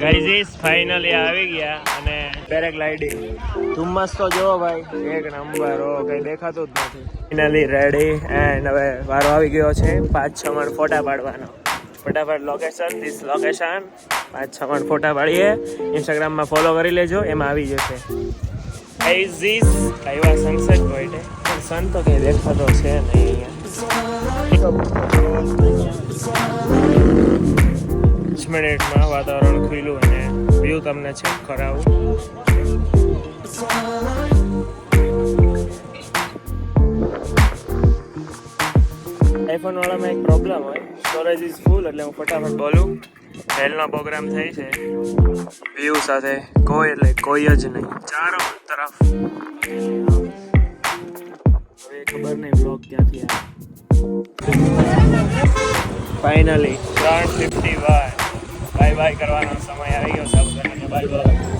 Guys finally આવી ગયા અને પેરાગ્લાઇડિંગ ધુમ્મસ તો જો ભાઈ એક નંબર. ઓ કઈ દેખાતું જ નથી. ફાઇનલી રેડી એન્ડ હવે વારો આવી ગયો છે 5-6 મણ ફોટા પાડવાનો. ફટાફટ લોકેશન 5-6 મણ ફોટા પાડીએ. ઇન્સ્ટાગ્રામમાં ફોલો કરી લેજો, એમાં આવી જશે. ગાઈઝ આવ્યા સનસેટ પોઈન્ટ. સન તો કઈ દેખાતો છે નહીં અહીંયા. મિનિટમાં વાતાવરણ ખુલ્લું અને વ્યૂ તમને ચેક કરાવું. આઈફોન વાળામાં એક પ્રોબ્લેમ હોય, સ્ટોરેજ ઇઝ ફૂલ. એટલે હું ફટાફટ બોલું. રેલનો પ્રોગ્રામ થાય છે, વ્યૂ સાથે કોઈ એટલે કોઈ જ નહીં ચારો તરફ. હવે ખબર નહીં બ્લોગ ક્યાંથી આવે. ફાઇનલી 3:51 બાય બાય કરવાનો સમય આવી ગયો. સબ બાય બાય.